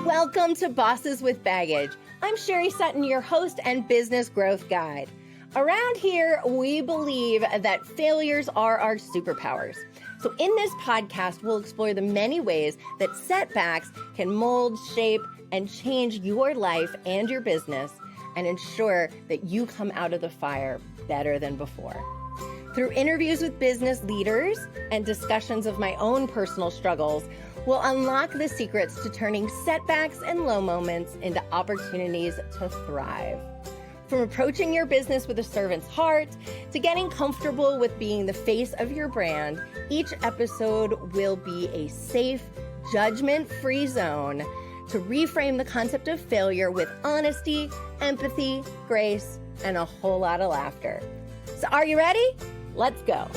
Welcome to Bosses with Baggage. I'm Sherry Sutton, your host and business growth guide. Around here, we believe that failures are our superpowers. So in this podcast, we'll explore the many ways that setbacks can mold, shape, and change your life and your business and ensure that you come out of the fire better than before. Through interviews with business leaders and discussions of my own personal struggles, we'll unlock the secrets to turning setbacks and low moments into opportunities to thrive. From approaching your business with a servant's heart to getting comfortable with being the face of your brand, each episode will be a safe, judgment-free zone to reframe the concept of failure with honesty, empathy, grace, and a whole lot of laughter. So are you ready? Let's go.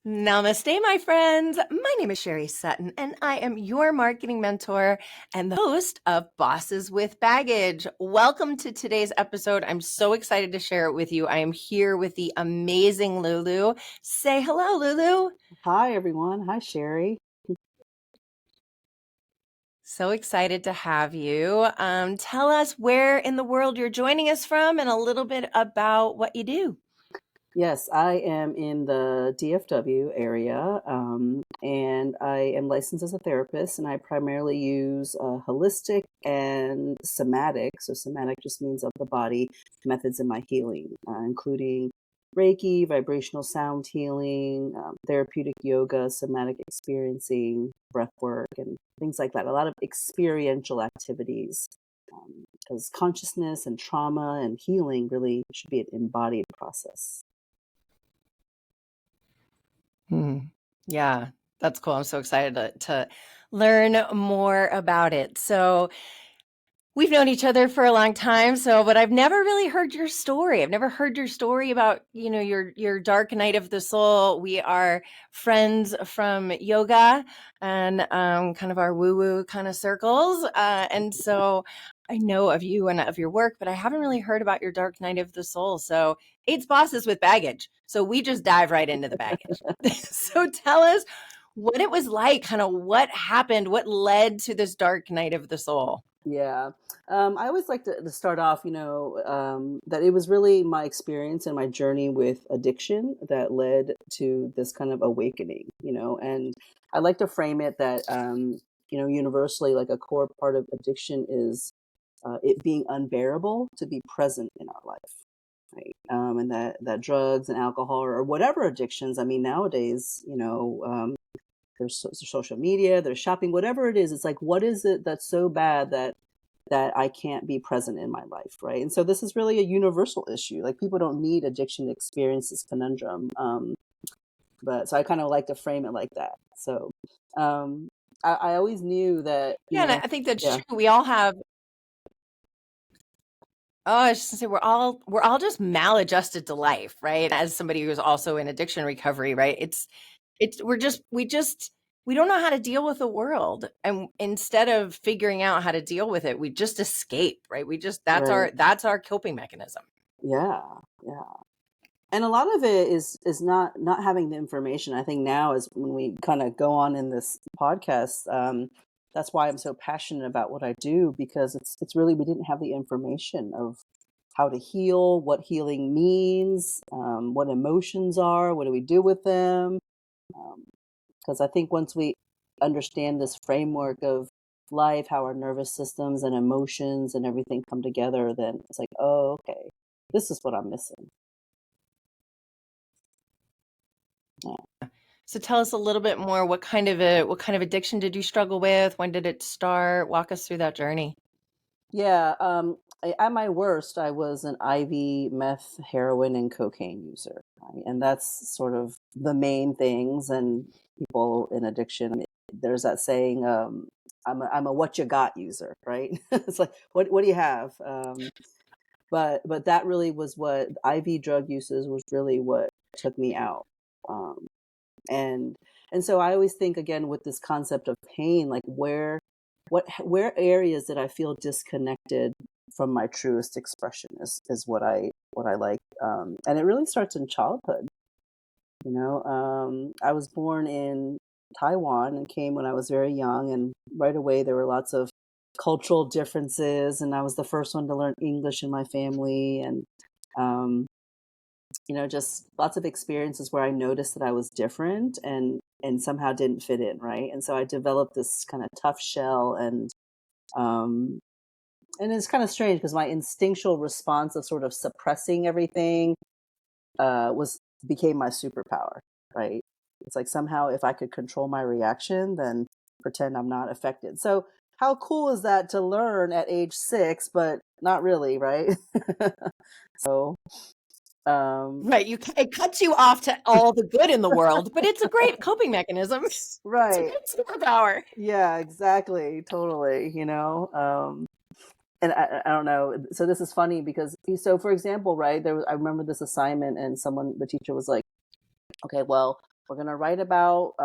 Namaste, my friends. My name is Sherry Sutton, and I am your marketing mentor and the host of Bosses with Baggage. Welcome to today's episode. I'm so excited to share it with you. I am here with the amazing Lulu. Say hello, Lulu. Hi, everyone. Hi, Sherry. So excited to have you. Tell us where in the world you're joining us from and a little bit about what you do. Yes, I am in the DFW area, and I am licensed as a therapist, and I primarily use holistic and somatic. So somatic just means of the body methods in my healing, including Reiki, vibrational sound healing, therapeutic yoga, somatic experiencing, breath work, and things like that. A lot of experiential activities. Because consciousness and trauma and healing really should be an embodied process. Yeah, that's cool. I'm so excited to learn more about it. So we've known each other for a long time, but I've never really heard your story. I've never heard your story about, your dark night of the soul. We are friends from yoga and kind of our woo-woo kind of circles. And so I know of you and of your work, but I haven't really heard about your dark night of the soul. So it's Bosses with Baggage. So we just dive right into the baggage. So tell us what it was like, kind of what happened, what led to this dark night of the soul. Yeah. I always like to start off, that it was really my experience and my journey with addiction that led to this kind of awakening, and I like to frame it that, universally, like a core part of addiction is it being unbearable to be present in our life. Right. And that drugs and alcohol or whatever addictions, I mean, nowadays, there's social media, there's shopping, whatever it is. It's like, what is it that's so bad that I can't be present in my life, right? And so this is really a universal issue. Like, people don't need addiction to experience this conundrum. But so I kind of like to frame it like that. So I always knew that. And I think that's true. We all have. Oh, I was just gonna say we're all just maladjusted to life, right? As somebody who's also in addiction recovery, right? We don't know how to deal with the world, and instead of figuring out how to deal with it, we just escape, right? That's our coping mechanism. Yeah. And a lot of it is not having the information. I think now is when we kind of go on in this podcast. That's why I'm so passionate about what I do, because it's really, we didn't have the information of how to heal, what healing means, what emotions are, what do we do with them. Because I think once we understand this framework of life, how our nervous systems and emotions and everything come together, then it's like, oh, okay, this is what I'm missing. Yeah. So tell us a little bit more. What kind of addiction did you struggle with? When did it start? Walk us through that journey. Yeah. At my worst, I was an IV, meth, heroin, and cocaine user. Right? And that's sort of the main things. And people in addiction, there's that saying, I'm a what you got user, right? It's like, what do you have? But that really was what IV drug uses was really what took me out. And so I always think, again, with this concept of pain, like where areas did I feel disconnected from my truest expression is what I like. And it really starts in childhood. I was born in Taiwan and came when I was very young, and right away there were lots of cultural differences, and I was the first one to learn English in my family, and um, just lots of experiences where I noticed that I was different and somehow didn't fit in, right? And so I developed this kind of tough shell, um, and it's kind of strange because my instinctual response of sort of suppressing everything was became my superpower, right? It's like somehow if I could control my reaction, then pretend I'm not affected. So how cool is that to learn at age 6, but not really, right? So, um, Right. It cuts you off to all the good in the world, but it's a great coping mechanism. It's a right. great superpower. Yeah, exactly. Totally. And I don't know. So this is funny because, so for example, right, I remember this assignment and the teacher was like, okay, well, we're going to write about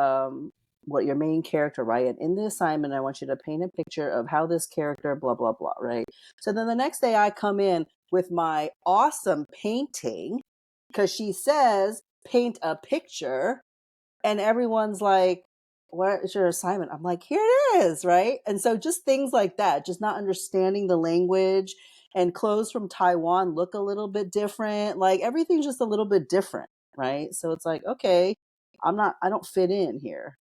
what your main character, right? And in the assignment, I want you to paint a picture of how this character, blah, blah, blah, right? So then the next day I come in with my awesome painting because she says, paint a picture. And everyone's like, what is your assignment? I'm like, here it is, right? And so just things like that, just not understanding the language, and clothes from Taiwan look a little bit different. Like everything's just a little bit different, right? So it's like, okay, I don't fit in here.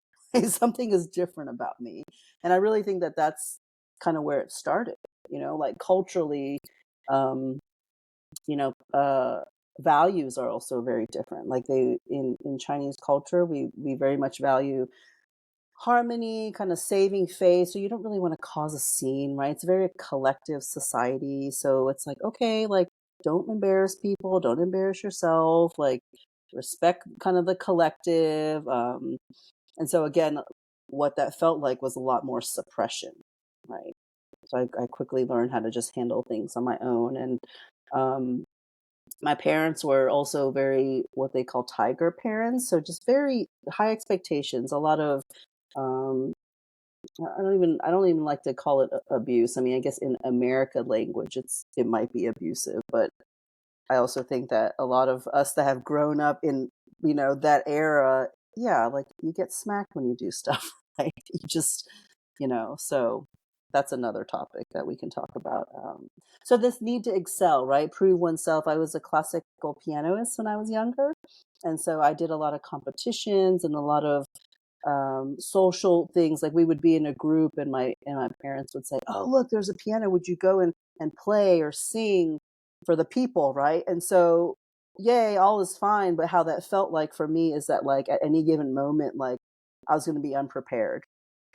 Something is different about me. And I really think that that's kind of where it started, like culturally, um, you know, uh, values are also very different. Like in Chinese culture, we very much value harmony, kind of saving face. So you don't really want to cause a scene, right? It's a very collective society. So it's like, okay, like don't embarrass people, don't embarrass yourself, like respect kind of the collective. And so again, what that felt like was a lot more suppression, right? So I quickly learned how to just handle things on my own. And um, my parents were also very what they call tiger parents, so just very high expectations, a lot of um I don't even like to call it abuse. I mean, I guess in America language it might be abusive, but I also think that a lot of us that have grown up in, that era, yeah, like you get smacked when you do stuff, right? You just, so that's another topic that we can talk about. So this need to excel, right? Prove oneself. I was a classical pianist when I was younger. And so I did a lot of competitions and a lot of social things. Like we would be in a group and my parents would say, oh, look, there's a piano. Would you go and play or sing for the people, right? And so, yay, all is fine. But how that felt like for me is that like at any given moment, like I was going to be unprepared,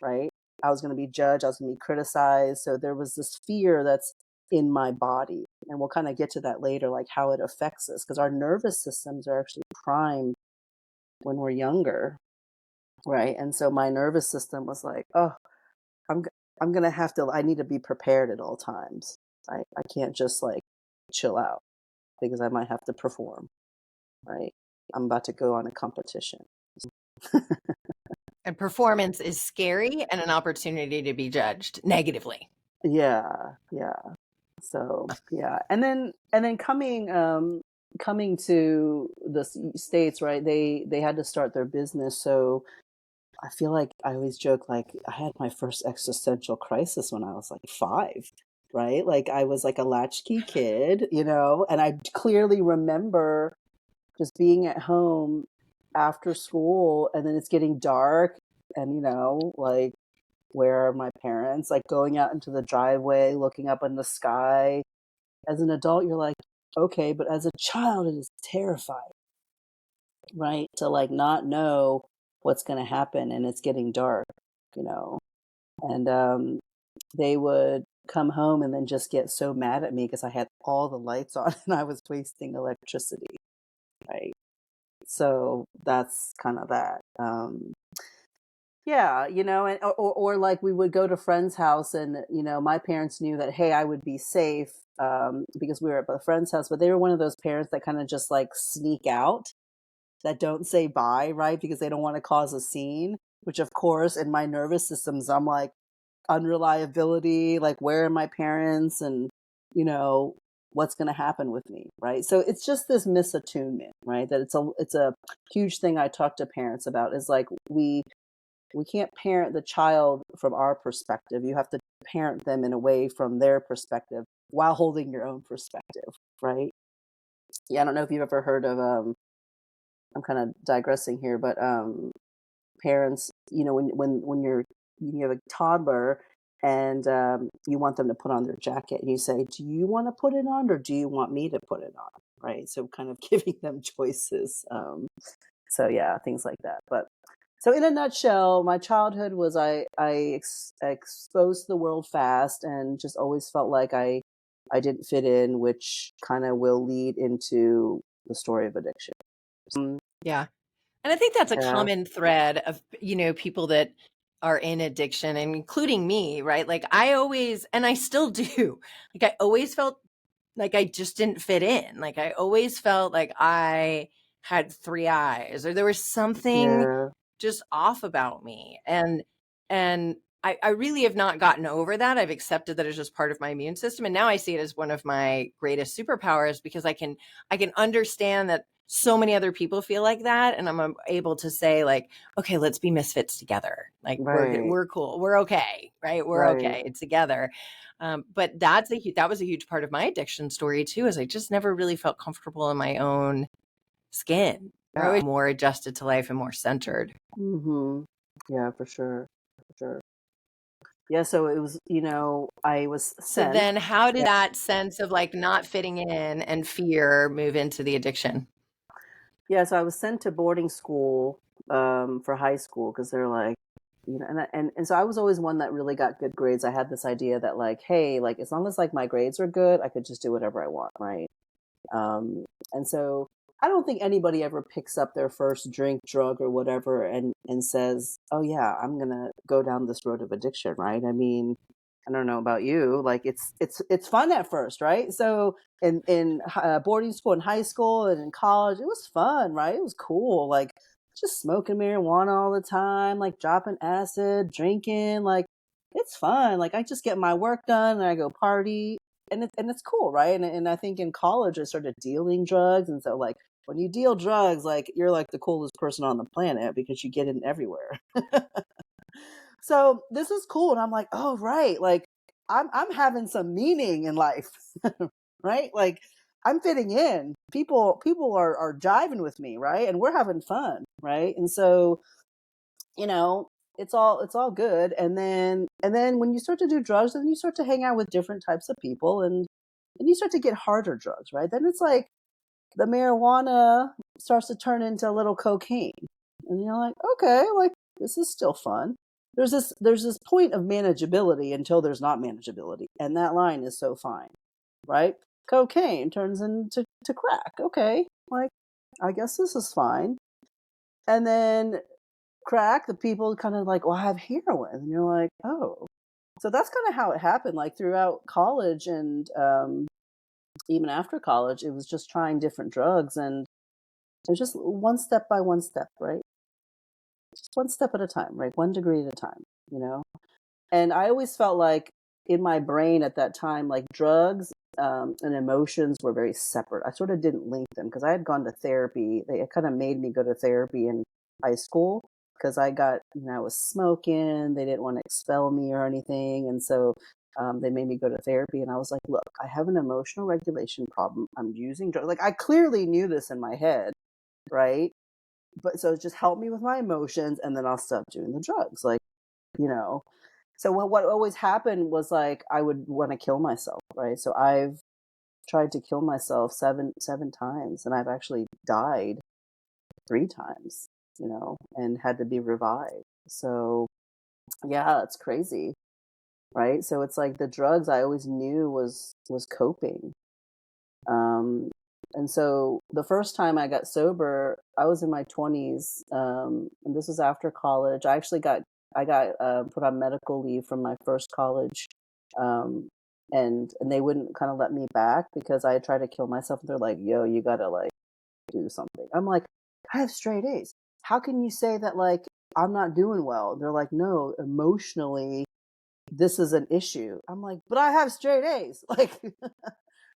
right? I was going to be judged. I was going to be criticized. So there was this fear that's in my body. And we'll kind of get to that later, like how it affects us, because our nervous systems are actually primed when we're younger, right? And so my nervous system was like, oh, I'm I'm gonna have to. I need to be prepared at all times. I can't just like chill out because I might have to perform. Right? I'm about to go on a competition. And performance is scary and an opportunity to be judged negatively. Yeah, yeah. So yeah, and then coming to the states, right? They had to start their business, so I feel like I always joke like I had my first existential crisis when I was like 5, right? Like I was like a latchkey kid, and I clearly remember just being at home after school and then it's getting dark and like where are my parents? Like going out into the driveway, looking up in the sky. As an adult, you're like, okay, but as a child, it is terrifying, right? To like not know what's going to happen and it's getting dark, you know. And they would come home and then just get so mad at me because I had all the lights on and I was wasting electricity, right? So that's kind of that. Yeah, and or like we would go to friend's house and my parents knew that hey, I would be safe because we were at a friend's house, but they were one of those parents that kind of just like sneak out, that don't say bye, right? Because they don't want to cause a scene, which of course in my nervous systems I'm like unreliability, like where are my parents? And you know, what's going to happen with me, right? So it's just this misattunement, right? That it's a huge thing I talk to parents about is like we can't parent the child from our perspective. You have to parent them in a way from their perspective while holding your own perspective, right? Yeah, I don't know if you've ever heard of I'm kind of digressing here, but parents, when you have a toddler and you want them to put on their jacket and you say, do you want to put it on or do you want me to put it on? Right. So kind of giving them choices. So yeah, things like that. But so in a nutshell, my childhood was exposed to the world fast and just always felt like I didn't fit in, which kind of will lead into the story of addiction. Yeah. And I think that's a Yeah, common thread of, people that are in addiction, and including me, right? Like I always, and I still do, like I always felt like I just didn't fit in. Like I always felt like I had three eyes or there was something yeah, just off about me. And I really have not gotten over that. I've accepted that it's just part of my immune system. And now I see it as one of my greatest superpowers because I can understand that so many other people feel like that. And I'm able to say like, okay, let's be misfits together. Like right, we're cool. We're okay. Right. We're right. okay together. But that was a huge part of my addiction story too, is I just never really felt comfortable in my own skin. I was more adjusted to life and more centered. Hmm. Yeah, for sure. For sure. Yeah, so it was, I was So sent. then how did Yeah. that sense of like not fitting in and fear move into the addiction? Yeah, so I was sent to boarding school for high school because they're like, and so I was always one that really got good grades. I had this idea that like, hey, like as long as like my grades are good, I could just do whatever I want, right? Um, and so I don't think anybody ever picks up their first drink, drug, or whatever and says, "Oh yeah, I'm gonna go down this road of addiction." Right? I mean, I don't know about you, like it's fun at first, right? So in boarding school, in high school, and in college, it was fun, right? It was cool, like just smoking marijuana all the time, like dropping acid, drinking, like it's fun. Like I just get my work done and I go party and it's cool, right? And I think in college I started dealing drugs, and so like when you deal drugs, like you're like the coolest person on the planet because you get in everywhere. So this is cool, and I'm like, oh right, like I'm having some meaning in life, right? Like I'm fitting in. People are jiving with me, right? And we're having fun, right? And so you know it's all good, and then when you start to do drugs, then you start to hang out with different types of people, and you start to get harder drugs, right? Then it's like the marijuana starts to turn into a little cocaine. And you're like, okay, like this is still fun. There's this point of manageability until there's not manageability. And that line is so fine, right? Cocaine turns into to crack. Okay. Like I guess this is fine. And then crack, the people kind of like, well, I have heroin. And you're like, oh. So that's kind of how it happened. Like throughout college and even after college, it was just trying different drugs, and it was just one step by one step, right? Just one step at a time, right? One degree at a time, you know? And I always felt like in my brain at that time, like drugs and emotions were very separate. I sort of didn't link them because I had gone to therapy. They kind of made me go to therapy in high school because I was smoking. They didn't want to expel me or anything. And so they made me go to therapy. And I was like, look, I have an emotional regulation problem. I'm using drugs. Like, I clearly knew this in my head, right? But so just help me with my emotions and then I'll stop doing the drugs. Like, you know, so what always happened was like I would want to kill myself, right? So I've tried to kill myself seven times, and I've actually died three times, and had to be revived. So yeah, it's crazy, right? So it's like the drugs I always knew was coping. Um, and so the first time I got sober, I was in my 20s, and this was after college. I got put on medical leave from my first college, um, and they wouldn't kind of let me back because I tried to kill myself. They're like, "Yo, you gotta like do something." I'm like, "I have straight A's. How can you say that like I'm not doing well?" They're like, "No, emotionally." this is an issue. I'm like, but I have straight A's. Like,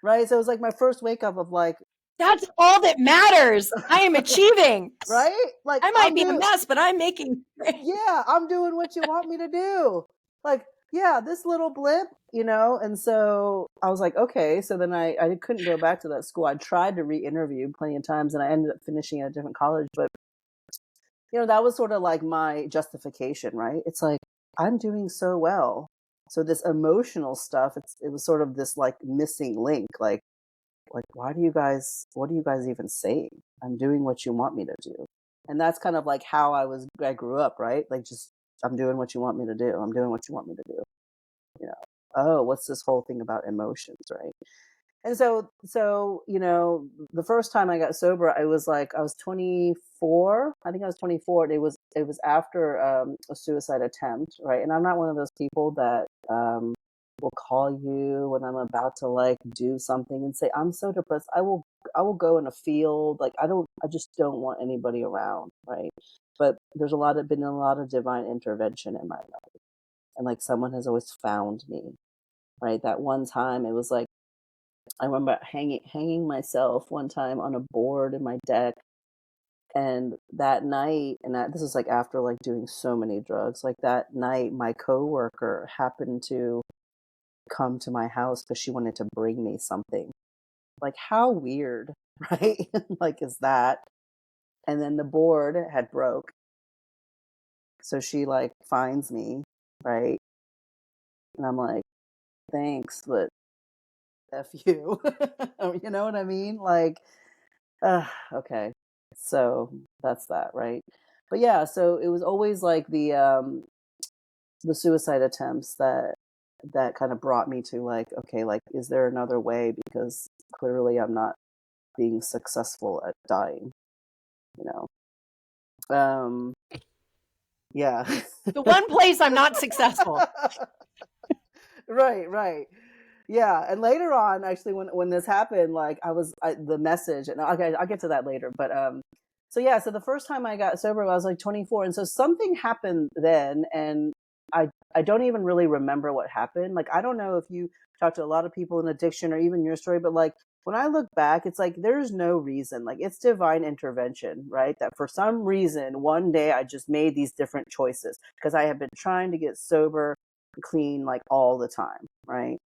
right? So it was like my first wake up of like, That's all that matters. I am achieving. right? Like I might be a mess, but I'm making. yeah, I'm doing what you want me to do. Like, yeah, this little blip, you know? And so I was like, okay. So then I couldn't go back to that school. I tried to re-interview plenty of times and I ended up finishing at a different college. But, you know, that was sort of like my justification, right? It's like, I'm doing so well. So this emotional stuff, it was sort of this like missing link. Like, what are you guys even saying? I'm doing what you want me to do. And that's kind of like how I grew up, right? Like, just, I'm doing what you want me to do. I'm doing what you want me to do. You know, oh, what's this whole thing about emotions, right? And so, you know, the first time I got sober, I was 24. I think I was 24. It was after a suicide attempt, right? And I'm not one of those people that will call you when I'm about to like do something and say, I'm so depressed. I will go in a field. Like, I just don't want anybody around, right? But there's been a lot of divine intervention in my life. And like someone has always found me, right? That one time it was like, I remember hanging myself one time on a board in my deck, and that night, this is like after like doing so many drugs. Like that night, my coworker happened to come to my house because she wanted to bring me something. Like, how weird, right? Like, is that? And then the board had broke, so she like finds me, right? And I'm like, thanks, but f you. You know what I mean? Like, okay. So that's that, right? But yeah, so it was always like the suicide attempts that kind of brought me to like, okay, like, is there another way? Because clearly I'm not being successful at dying, you know. Um yeah. The one place I'm not successful. Right, right. Yeah, and later on, actually, when this happened, like the message, and I'll get to that later. But so yeah, so the first time I got sober, I was like 24, and so something happened then, and I don't even really remember what happened. Like, I don't know if you talk to a lot of people in addiction or even your story, but like when I look back, it's like there's no reason. Like, it's divine intervention, right? That for some reason, one day I just made these different choices because I have been trying to get sober, clean, like all the time, right?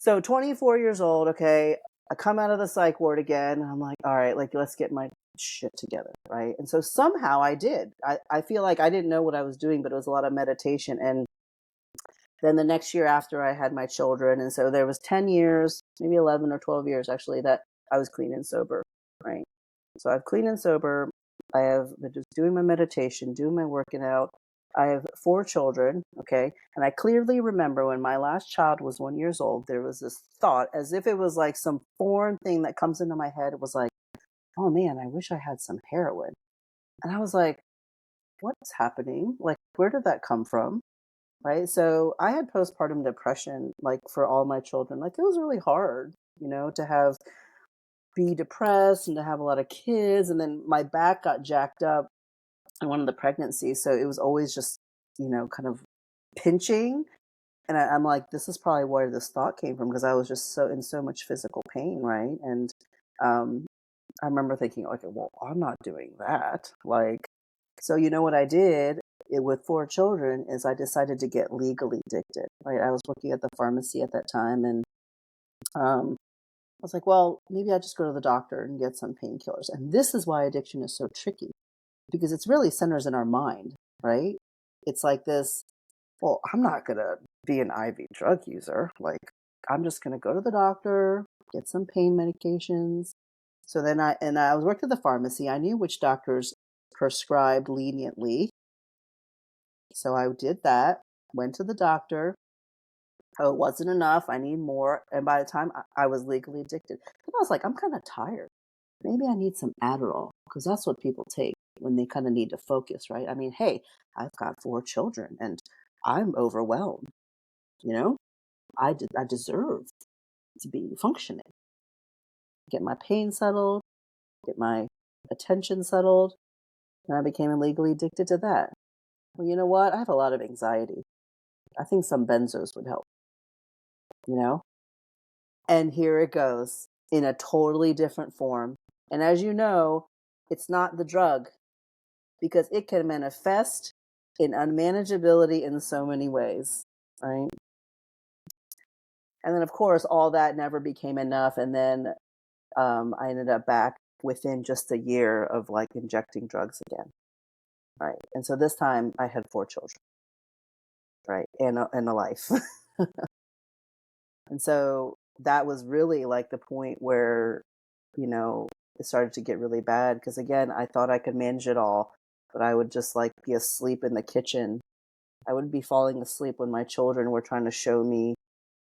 So 24 years old, okay, I come out of the psych ward again. And I'm like, all right, like, let's get my shit together, right? And so somehow I did. I feel like I didn't know what I was doing, but it was a lot of meditation. And then the next year after I had my children, and so there was 10 years, maybe 11 or 12 years actually, that I was clean and sober, right? So I've clean and sober. I have been just doing my meditation, doing my working out. I have 4 children, okay? And I clearly remember when my last child was 1 year old, there was this thought, as if it was like some foreign thing that comes into my head. It was like, oh man, I wish I had some heroin. And I was like, what's happening? Like, where did that come from? Right? So I had postpartum depression, like for all my children. Like, it was really hard, you know, to be depressed and to have a lot of kids. And then my back got jacked up in one of the pregnancies. So it was always just, you know, kind of pinching. And I'm like, this is probably where this thought came from because I was just so in so much physical pain, right? And um, I remember thinking, like, well, I'm not doing that. Like, so you know what I did with 4 children is I decided to get legally addicted, right? I was working at the pharmacy at that time, and I was like, well, maybe I just go to the doctor and get some painkillers. And this is why addiction is so tricky because it's really centers in our mind, right? It's like this, well, I'm not going to be an IV drug user. Like, I'm just going to go to the doctor, get some pain medications. So then I was working at the pharmacy. I knew which doctors prescribed leniently. So I did that, went to the doctor. Oh, it wasn't enough. I need more. And by the time I was legally addicted, and I was like, I'm kind of tired. Maybe I need some Adderall because that's what people take when they kind of need to focus, right? I mean, hey, I've got 4 children and I'm overwhelmed. You know, I deserve to be functioning, get my pain settled, get my attention settled. And I became illegally addicted to that. Well, you know what? I have a lot of anxiety. I think some benzos would help, you know? And here it goes in a totally different form. And as you know, it's not the drug because it can manifest in unmanageability in so many ways, right? And then, of course, all that never became enough. And then I ended up back within just a year of like injecting drugs again, right? And so this time I had 4 children, right, and a life. And so that was really like the point where, you know, it started to get really bad because again, I thought I could manage it all, but I would just like be asleep in the kitchen. I would be falling asleep when my children were trying to show me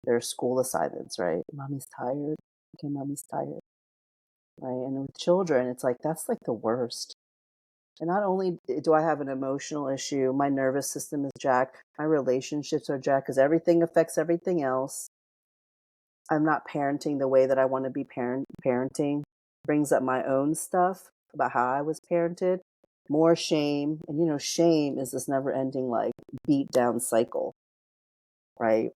their school assignments, right? Mommy's tired. Okay, mommy's tired. Right. And with children, it's like that's like the worst. And not only do I have an emotional issue, my nervous system is jacked, my relationships are jacked because everything affects everything else. I'm not parenting the way that I want to be parenting. Brings up my own stuff about how I was parented. More shame. And, you know, shame is this never ending, like, beat down cycle, right?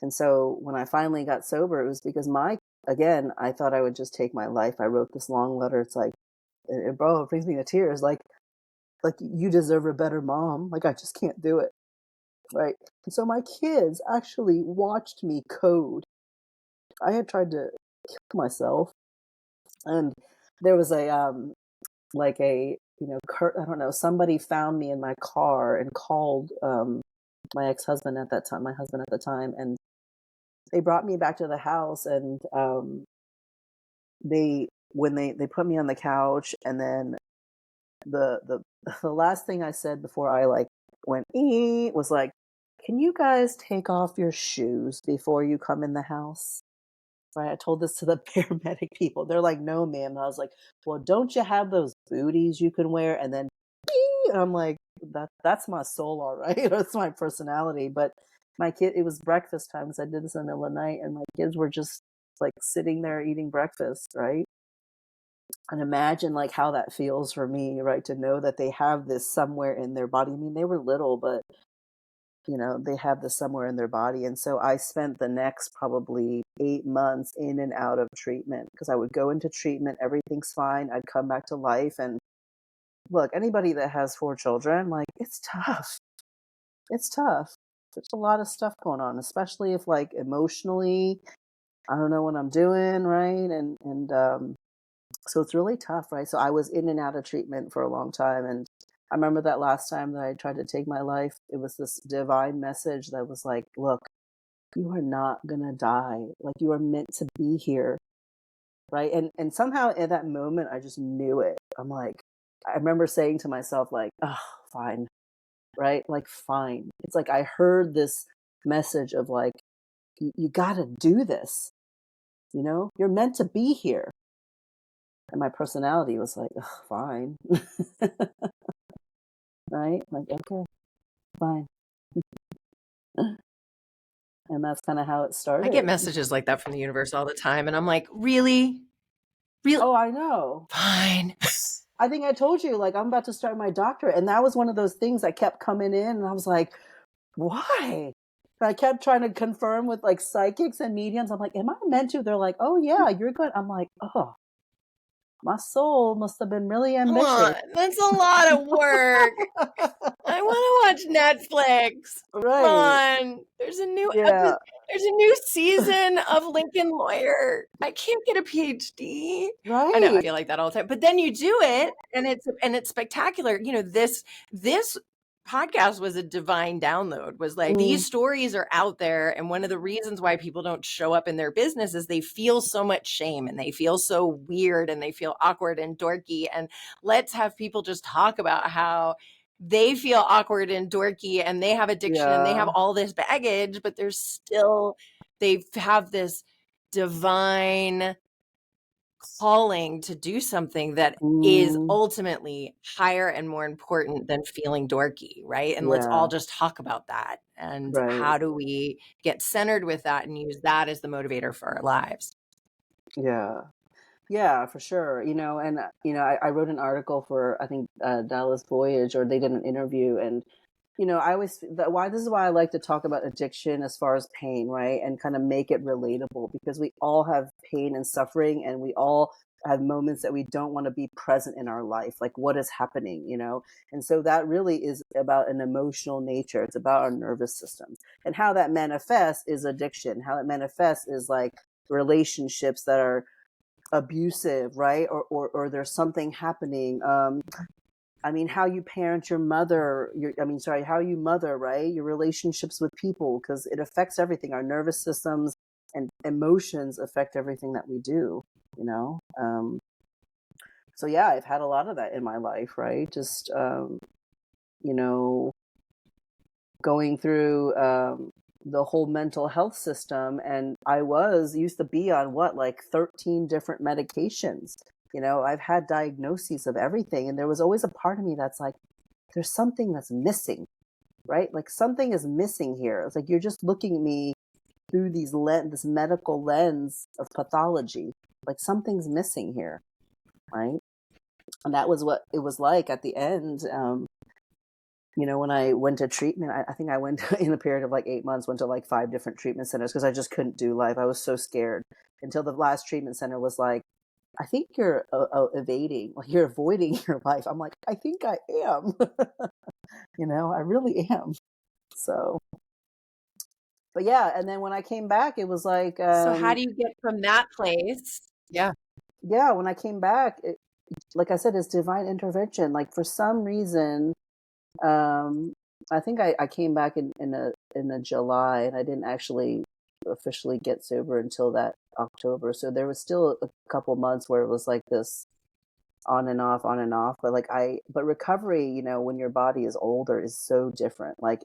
And so when I finally got sober, it was because again, I thought I would just take my life. I wrote this long letter. It's like, bro, it brings me to tears. Like you deserve a better mom. Like, I just can't do it. Right. And so my kids actually watched me code. I had tried to kill myself. And there was like a, you know, I don't know, somebody found me in my car and called my ex-husband at that time, my husband at the time, and they brought me back to the house and they put me on the couch and then the the last thing I said before I like went was like, "Can you guys take off your shoes before you come in the house?" Right? I told this to the paramedic people. They're like, "No, ma'am." And I was like, "Well, don't you have those booties you can wear?" And then, and I'm like, "That's my soul, all right. That's my personality." But my kid, it was breakfast time because I did this in the middle of the night, and my kids were just like sitting there eating breakfast, right? And imagine like how that feels for me, right? To know that they have this somewhere in their body. I mean, they were little, but you know, they have this somewhere in their body. And so I spent the next probably 8 months in and out of treatment because I would go into treatment, everything's fine. I'd come back to life. And look, anybody that has 4 children, like it's tough. It's tough. There's a lot of stuff going on, especially if like emotionally, I don't know what I'm doing, right? And so it's really tough, right? So I was in and out of treatment for a long time. And I remember that last time that I tried to take my life, it was this divine message that was like, look, you are not going to die. Like you are meant to be here. Right. And somehow at that moment, I just knew it. I'm like, I remember saying to myself, like, oh, fine. Right. Like, fine. It's like I heard this message of like, you got to do this. You know, you're meant to be here. And my personality was like, ugh, fine. Right? Like, okay, fine. And that's kind of how it I get started. messages like that from the universe all the time, and I'm like, really? Really? Oh, I know. Fine. I think I told you, like, I'm about to start my doctorate. And that was one of those things that kept coming in. And I was like, why? And I kept trying to confirm with like psychics and mediums. I'm like, am I meant to? They're like, oh, yeah, you're good. I'm like, oh, my soul must have been really Come ambitious. on, that's a lot of work. I want to watch Netflix. Come Right. on. Yeah. There's a new season of Lincoln Lawyer. I can't get a PhD. I know, I Right. feel like that all the time. But then you do it and it's spectacular. You know, this podcast was a divine download. Was like Mm, these stories are out there, and one of the reasons why people don't show up in their business is they feel so much shame and they feel so weird and they feel awkward and dorky, and let's have people just talk about how they feel awkward and dorky and they have addiction and they have yeah. all this baggage, but they have this divine calling to do something that is Mm, ultimately higher and more important than feeling dorky, right? And let's all yeah. just talk about that. And Right. how do we get centered with that and use that as the motivator for our lives? Yeah. Yeah, for sure. And I wrote an article for I think Dallas Voyage, or they did an interview, and why this is why I like to talk about addiction as far as pain, right? And kind of make it relatable, because we all have pain and suffering, and we all have moments that we don't want to be present in our life. Like, what is happening, And so that really is about an emotional nature. It's about our nervous system, and how that manifests is addiction. How it manifests is like relationships that are abusive, right? Or there's something happening. How you parent your mother, how you mother, right? Your relationships with people, because it affects everything. Our nervous systems and emotions affect everything that we do, you know? So yeah, I've had a lot of that in my life, right? Just, you know, going through the whole mental health system. And I used to be on like 13 different medications. I've had diagnoses of everything. And there was always a part of me that's like, there's something that's missing, right? Like, something is missing here. It's like, you're just looking at me through this medical lens of pathology. Like, something's missing here, right? And that was what it was like at the end. When I went to treatment, I think I went in a period of like 8 months, went to like 5 different treatment centers, because I just couldn't do life. I was so scared, until the last treatment center was like, I think you're evading, like, you're avoiding your life. I'm like, I think I am. I really am. So, but yeah. And then when I came back, it was like, So how do you get from that place? Yeah. yeah, when I came back, like I said, it's divine intervention. Like, for some reason, I think I came back in a July, and I didn't actually officially get sober until that October. So there was still a couple months where it was like this on and off, on and off. But recovery, when your body is older, is so different. Like,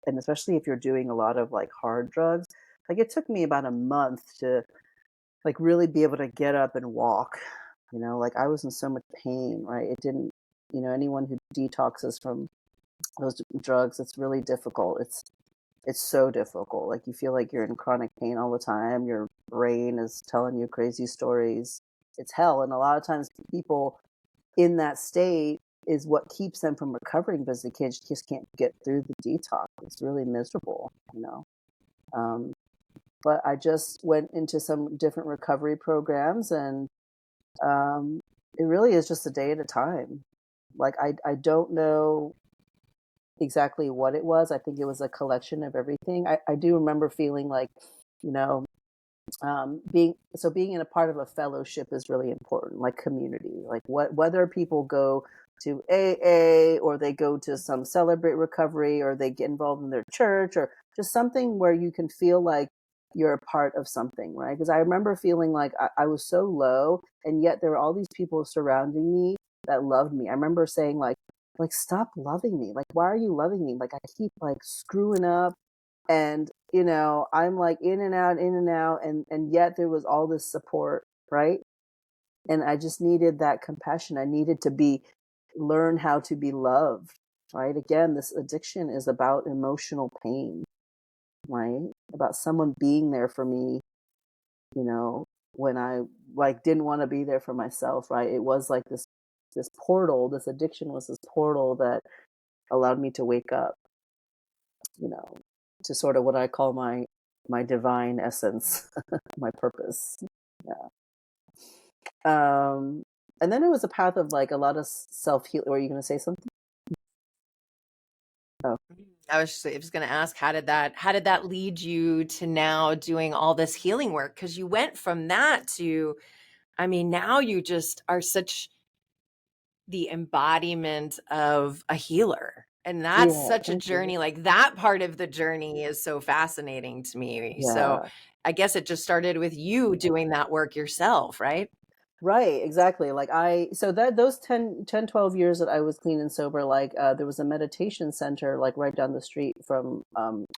and especially if you're doing a lot of like hard drugs, like, it took me about a month to like really be able to get up and walk. Like, I was in so much pain, right? It didn't, anyone who detoxes from those drugs, it's really difficult. It's so difficult. Like, you feel like you're in chronic pain all the time. Your brain is telling you crazy stories. It's hell. And a lot of times people in that state is what keeps them from recovering, because the kids just can't get through the detox. It's really miserable. But I just went into some different recovery programs, and it really is just a day at a time. Like, I don't know exactly what it was. I think it was a collection of everything. I do remember feeling like, you know, being in a part of a fellowship is really important, like community, like whether people go to AA, or they go to some Celebrate Recovery, or they get involved in their church, or just something where you can feel like you're a part of something, right? Because I remember feeling like I was so low, and yet there were all these people surrounding me that loved me. I remember saying like, stop loving me. Like, why are you loving me? Like, I keep like screwing up, and I'm like in and out, and yet there was all this support, right? And I just needed that compassion. I needed to learn how to be loved, right? Again, this addiction is about emotional pain, right? About someone being there for me, when I like didn't want to be there for myself, right? It was like this portal. This addiction was this portal that allowed me to wake up, to sort of what I call my divine essence, my purpose. Yeah. And then it was a path of like a lot of self healing. Were you going to say something? Oh, I was just going to ask, how did that lead you to now doing all this healing work? Because you went from that to, I mean, now you just are such the embodiment of a healer. And that's yeah. such a Thank you. journey. Like, that part of the journey is so fascinating to me. So Yeah. I guess it just started with you doing that work yourself, right? Right, exactly. Like so that those 12 years that I was clean and sober, like there was a meditation center like right down the street from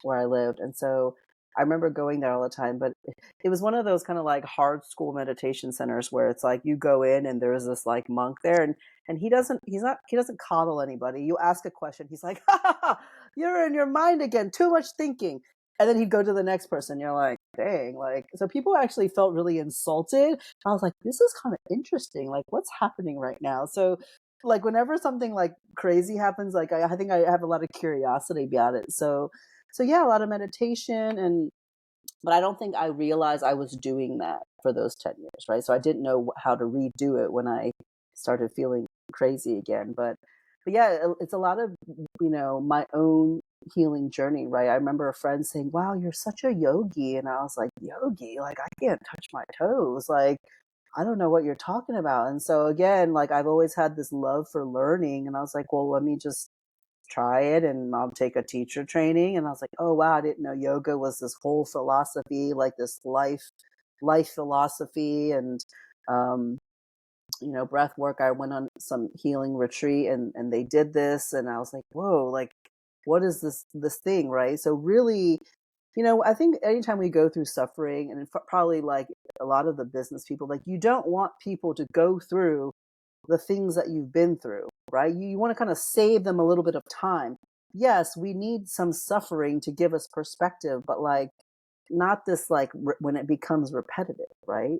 where I lived. And so I remember going there all the time, but it was one of those kind of like hard school meditation centers where it's like you go in and there's this like monk there, and he doesn't coddle anybody. You ask a question, he's like, ha, ha, ha, you're in your mind again, too much thinking. And then he'd go to the next person. You're like, dang, like, so people actually felt really insulted. I was like, this is kind of interesting. Like, what's happening right now? So Like whenever something like crazy happens, like I think I have a lot of curiosity about it. So yeah, a lot of meditation, and but I don't think I realized I was doing that for those 10 years, right? So I didn't know how to redo it when I started feeling crazy again. But yeah, it's a lot of, my own healing journey, right? I remember a friend saying, "Wow, you're such a yogi." And I was like, "Yogi? Like I can't touch my toes. Like I don't know what you're talking about." And so again, like I've always had this love for learning, and I was like, "Well, let me just try it and I'll take a teacher training." And I was like, "Oh wow, I didn't know yoga was this whole philosophy, like this life philosophy." And um breath work. I went on some healing retreat, and they did this, and I was like, "Whoa, like what is this thing?" Right? So really, I think anytime we go through suffering, and probably like a lot of the business people, like you don't want people to go through the things that you've been through, right? You want to kind of save them a little bit of time. Yes, we need some suffering to give us perspective, but like not this like when it becomes repetitive, right?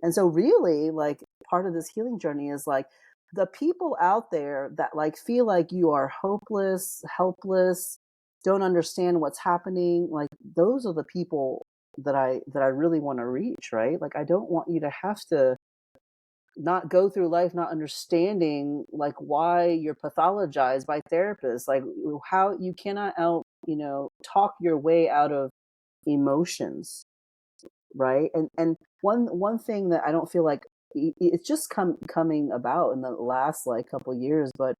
And so really like part of this healing journey is like the people out there that like feel like you are hopeless, helpless, don't understand what's happening, like those are the people that I really want to reach, right? Like I don't want you to have to not go through life not understanding like why you're pathologized by therapists, like how you cannot talk your way out of emotions, right? And one thing that I don't feel like it's just coming about in the last like couple years, but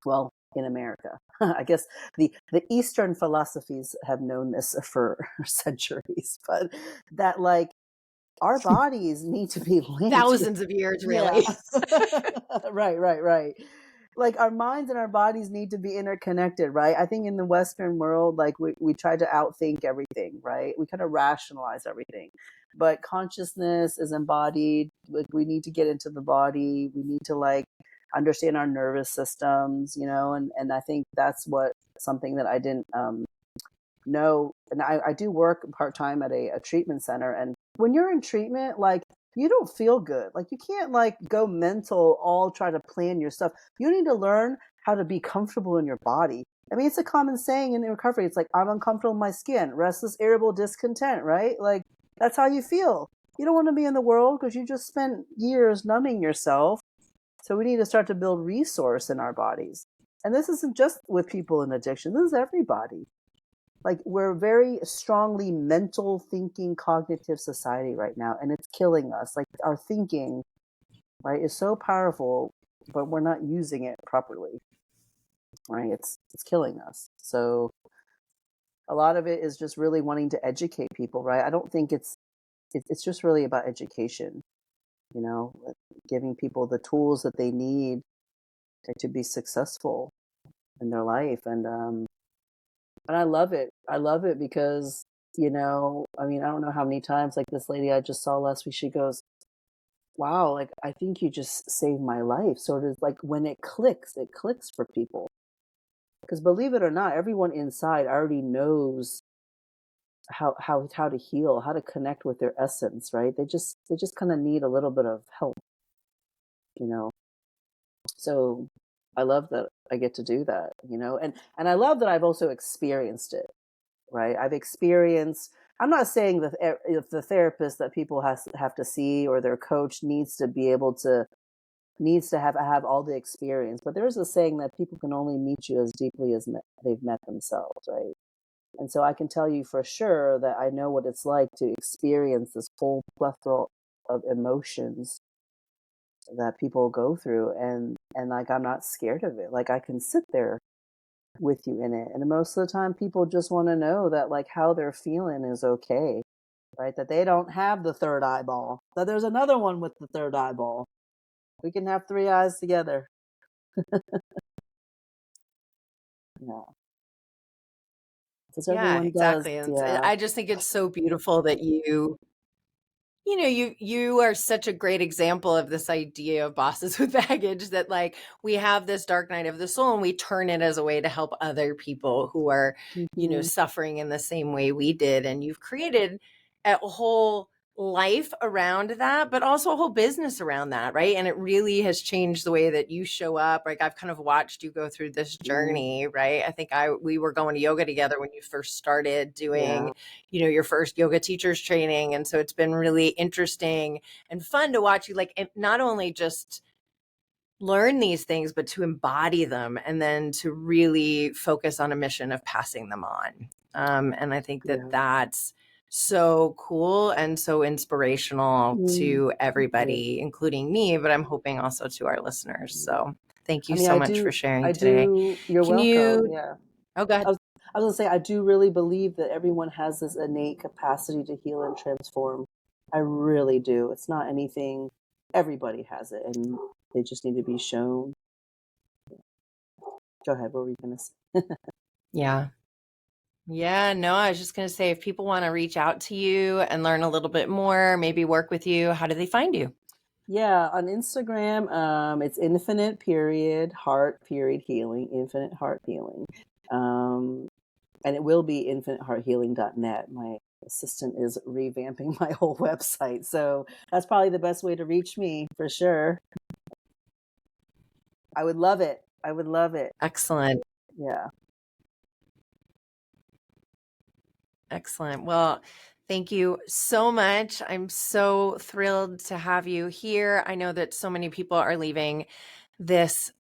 well, in America, I guess the Eastern philosophies have known this for centuries, but that like our bodies need to be linked with, Thousands of years, yeah. really. Right. Like our minds and our bodies need to be interconnected, right? I think in the Western world, like we try to outthink everything, right? We kind of rationalize everything. But consciousness is embodied. Like we need to get into the body. We need to like understand our nervous systems, and I think that's what something that I didn't know. And I do work part-time at a treatment center, and when you're in treatment, like you don't feel good, like you can't like go mental all try to plan your stuff. You need to learn how to be comfortable in your body. I mean, it's a common saying in recovery. It's like, I'm uncomfortable in my skin, restless, irritable, discontent, right? Like that's how you feel. You don't want to be in the world because you just spent years numbing yourself. So we need to start to build resource in our bodies. And this isn't just with people in addiction, this is everybody. Like we're very strongly mental thinking cognitive society right now, and it's killing us. Like our thinking, right, is so powerful, but we're not using it properly, right? It's killing us. So a lot of it is just really wanting to educate people, right? I don't think it's just really about education, giving people the tools that they need to be successful in their life. And I love it. I love it because, I mean, I don't know how many times, like this lady I just saw last week, she goes, "Wow, like I think you just saved my life." So it is like when it clicks for people. Because believe it or not, everyone inside already knows how to heal, how to connect with their essence, right? They just kind of need a little bit of help, you know. So I love that I get to do that, and I love that I've also experienced it, right? I've experienced. I'm not saying that if the therapist that people have to see or their coach needs to have all the experience, but there's a saying that people can only meet you as deeply as they've met themselves, right? And so I can tell you for sure that I know what it's like to experience this full plethora of emotions that people go through, and like I'm not scared of it. Like I can sit there with you in it. And most of the time people just want to know that like how they're feeling is okay, right? That they don't have the third eyeball, that there's another one with the third eyeball. We can have three eyes together. Yeah. Because Yeah, everyone does. exactly. And Yeah. I just think it's so beautiful that you are such a great example of this idea of bosses with baggage, that like we have this dark night of the soul and we turn it as a way to help other people who are, Hmm. suffering in the same way we did. And you've created a whole life around that, but also a whole business around that, right? And it really has changed the way that you show up. Like I've kind of watched you go through this journey, right? I think we were going to yoga together when you first started doing, Yeah. your first yoga teachers training. And so it's been really interesting and fun to watch you, like, not only just learn these things, but to embody them and then to really focus on a mission of passing them on. And I think that Yeah. that's so cool and so inspirational to Thank you. everybody, including me, but I'm hoping also to our listeners. So thank I you mean, so much for I sharing today. do, you're Can welcome. you, Yeah. oh, go I ahead. was, I was gonna say, I do really believe that everyone has this innate capacity to heal and transform. I really do. It's not anything, everybody has it, and they just need to be shown. Go ahead, what were you gonna say? Yeah. Yeah, no, I was just going to say, if people want to reach out to you and learn a little bit more, maybe work with you, how do they find you? Yeah, on Instagram, it's infinite period heart period healing, infinite heart healing. And it will be infinitehearthealing.net. My assistant is revamping my whole website. So that's probably the best way to reach me for sure. I would love it. I would love it. Excellent. Yeah. Excellent. Well, thank you so much. I'm so thrilled to have you here. I know that so many people are leaving this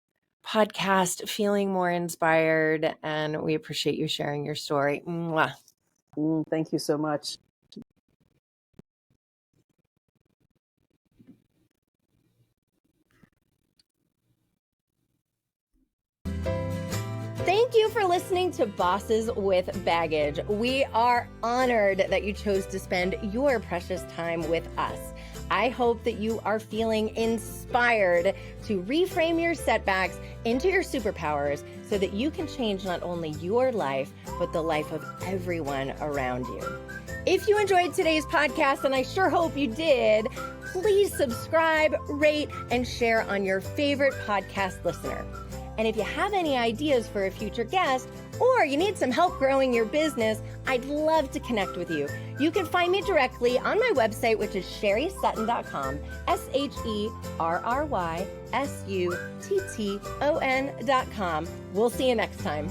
podcast feeling more inspired, and we appreciate you sharing your story. Mwah. Thank you so much. Thank you for listening to Bosses with Baggage. We are honored that you chose to spend your precious time with us. I hope that you are feeling inspired to reframe your setbacks into your superpowers so that you can change not only your life, but the life of everyone around you. If you enjoyed today's podcast, and I sure hope you did, please subscribe, rate, and share on your favorite podcast listener. And if you have any ideas for a future guest, or you need some help growing your business, I'd love to connect with you. You can find me directly on my website, which is sherrysutton.com, SherrySutton.com. We'll see you next time.